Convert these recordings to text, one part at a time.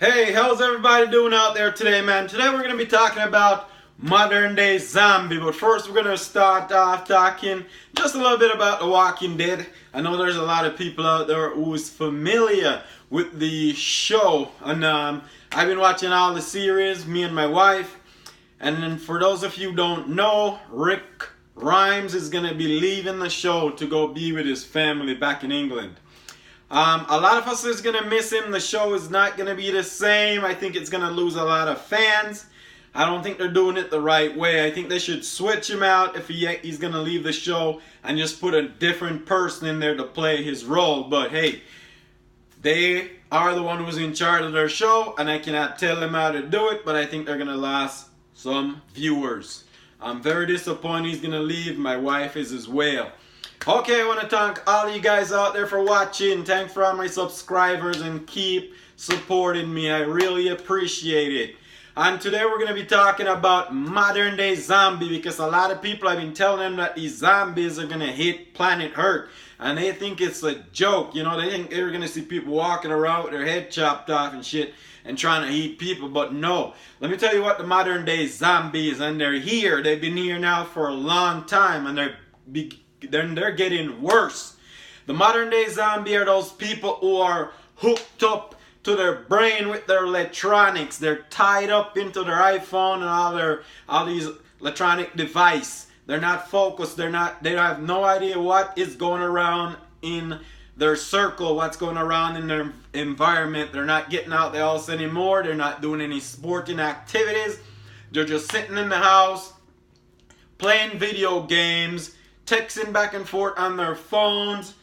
Hey, how's everybody doing out there today, man? Today we're going to be talking about modern day zombie, but first we're going to start off talking just a little bit about The Walking Dead. I know there's a lot of people out there who's familiar with the show, and I've been watching all the series, me and my wife, and then for those of you who don't know, Rick Grimes is going to be leaving the show to go be with his family back in England. A lot of us is going to miss him. The show is not going to be the same. I think it's going to lose a lot of fans. I don't think they're doing it the right way. I think they should switch him out if he's going to leave the show and just put a different person in there to play his role. But hey, they are the one who's in charge of their show, and I cannot tell them how to do it, but I think they're going to lose some viewers. I'm very disappointed he's going to leave. My wife is as well. Okay, I want to thank all of you guys out there for watching. Thanks for all my subscribers and keep supporting me. I really appreciate it. And today we're going to be talking about modern day zombie, because a lot of people, I've been telling them that these zombies are going to hit planet Earth. And they think it's a joke. You know, they think they're going to see people walking around with their head chopped off and shit and trying to eat people. But no. Let me tell you what the modern day zombies, and they're here. They've been here now for a long time, and they're getting worse. The modern day zombie are those people who are hooked up to their brain with their electronics. They're tied up into their iPhone and all these electronic devices. They're not focused. They have no idea what is going around in their circle, what's going around in their environment. They're not getting out the house anymore. They're not doing any sporting activities. They're just sitting in the house playing video games, texting back and forth on their phones,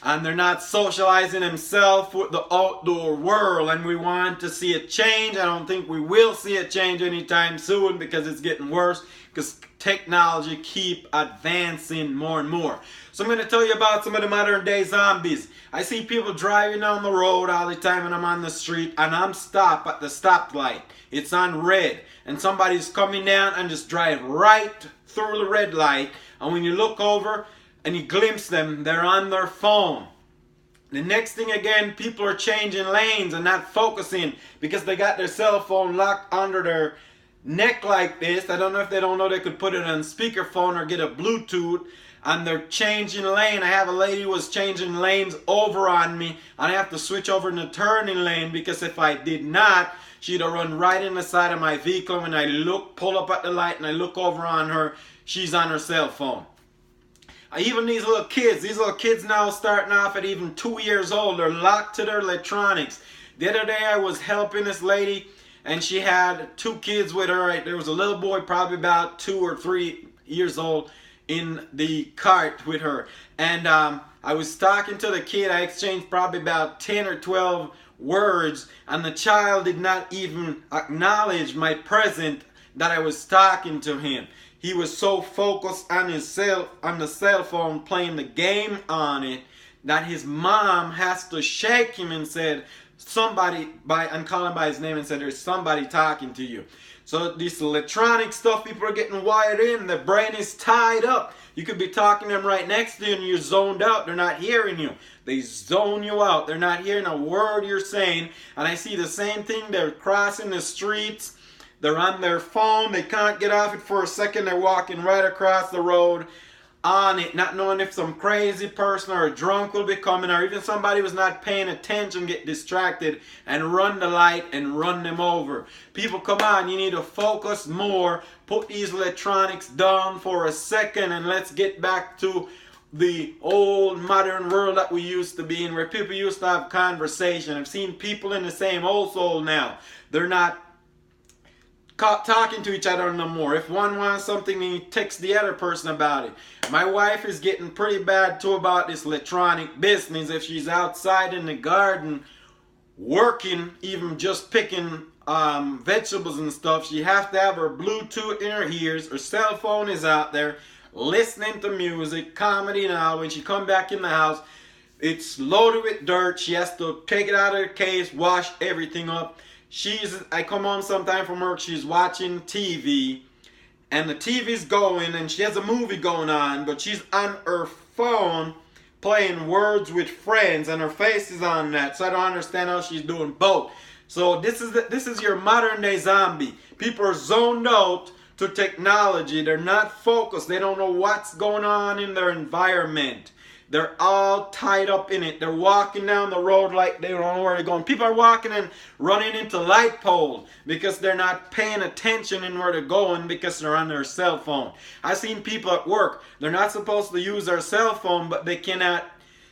and they're not socializing themselves with the outdoor world. And we want to see a change. I don't think we will see a change anytime soon, because it's getting worse, because technology keep advancing more and more. So I'm going to tell you about some of the modern day zombies. I see people driving down the road all the time, and I'm on the street, and I'm stopped at the stoplight. It's on red, and somebody's coming down and just drive right through the red light. And when you look over and you glimpse them, they're on their phone. The next thing again, people are changing lanes and not focusing because they got their cell phone locked under their neck like this. I don't know if they don't know they could put it on speakerphone or get a Bluetooth, and they're changing lane. I have a lady who was changing lanes over on me, and I have to switch over in the turning lane, because if I did not, she'd have run right in the side of my vehicle. When I pull up at the light and I look over on her, she's on her cell phone. Even these little kids now starting off at even 2 years old, they're locked to their electronics. The other day I was helping this lady, and she had 2 kids with her. There was a little boy probably about 2 or 3 years old in the cart with her. And I was talking to the kid. I exchanged probably about 10 or 12 words, and the child did not even acknowledge my presence, that I was talking to him. He was so focused on the cell phone, playing the game on it, that his mom has to shake him and said, and call him by his name and said, there's somebody talking to you. So this electronic stuff, people are getting wired in. The brain is tied up. You could be talking to them right next to you and you're zoned out. They're not hearing you. They zone you out. They're not hearing a word you're saying. And I see the same thing. They're crossing the streets. They're on their phone. They can't get off it for a second. They're walking right across the road on it, not knowing if some crazy person or a drunk will be coming, or even somebody who's not paying attention get distracted and run the light and run them over. People, come on, you need to focus more. Put these electronics down for a second, and let's get back to the old modern world that we used to be in, where people used to have conversation. I've seen people in the same household now. They're not talking to each other no more. If one wants something, he texts the other person about it. My wife is getting pretty bad too about this electronic business. If she's outside in the garden working, even just picking vegetables and stuff, she has to have her Bluetooth in her ears. Her cell phone is out there listening to music, comedy now. When she come back in the house, it's loaded with dirt. She has to take it out of the case, wash everything up. I come home sometime from work, she's watching TV, and the TV's going, and she has a movie going on, but she's on her phone playing Words with Friends, and her face is on that. So I don't understand how she's doing both. So this is your modern day zombie. People are zoned out to technology. They're not focused. They don't know what's going on in their environment. They're all tied up in it. They're walking down the road like they don't know where they're going. People are walking and running into light poles because they're not paying attention in where they're going because they're on their cell phone. I've seen people at work. They're not supposed to use their cell phone, but they cannot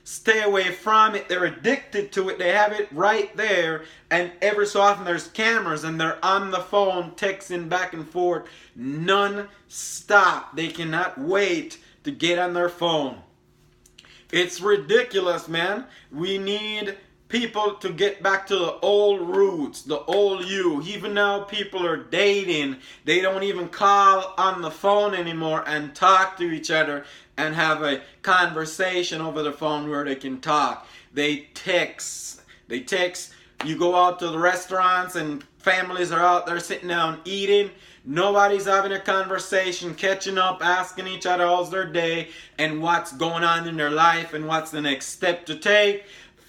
stay away from it. They're addicted to it. They have it right there, and every so often there's cameras and they're on the phone texting back and forth non-stop. They cannot wait to get on their phone. It's ridiculous, man. We need people to get back to the old roots, the old you. Even now people are dating. They don't even call on the phone anymore and talk to each other and have a conversation over the phone where they can talk. They text. You go out to the restaurants and families are out there sitting down eating. Nobody's having a conversation, catching up, asking each other how's their day and what's going on in their life and what's the next step to take.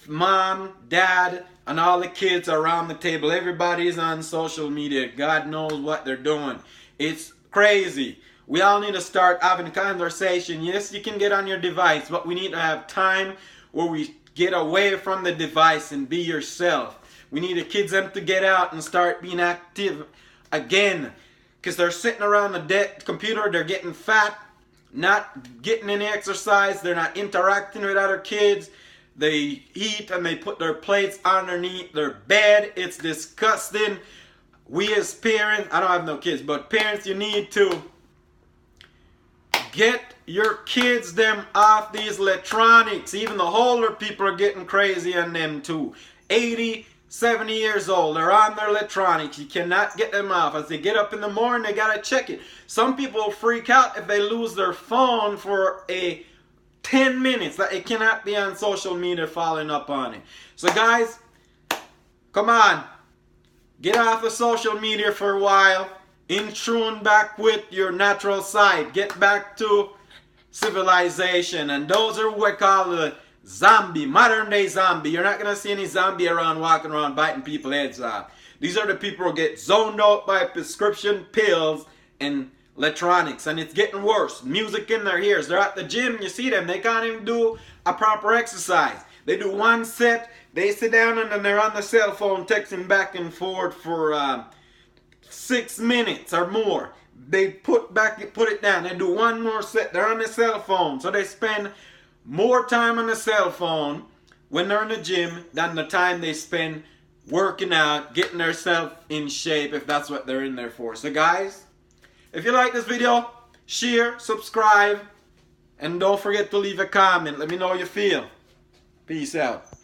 Mom, dad, and all the kids are around the table. Everybody's on social media. God knows what they're doing. It's crazy. We all need to start having a conversation. Yes, you can get on your device, but we need to have time where we get away from the device and be yourself. We need the kids them to get out and start being active again. Because they're sitting around the computer, they're getting fat, not getting any exercise, they're not interacting with other kids. They eat and they put their plates underneath their bed. It's disgusting. We as parents, I don't have no kids, but parents, you need to get your kids them off these electronics. Even the older people are getting crazy on them too. 80, 70 years old, they're on their electronics. You cannot get them off. As they get up in the morning, they gotta check it. Some people will freak out if they lose their phone for 10 minutes. That it cannot be on social media following up on it. So guys, come on. Get off of social media for a while. In tune back with your natural side. Get back to civilization. And those are what we call the zombie, modern day zombie. You're not going to see any zombie around walking around biting people's heads off. These are the people who get zoned out by prescription pills and electronics. And it's getting worse. Music in their ears. They're at the gym. You see them. They can't even do a proper exercise. They do one set. They sit down and then they're on the cell phone texting back and forth for 6 minutes or more. They put it down. They do one more set. They're on the cell phone. So they spend more time on the cell phone when they're in the gym than the time they spend working out, getting themselves in shape, if that's what they're in there for. So guys, if you like this video, share, subscribe, and don't forget to leave a comment. Let me know how you feel. Peace out.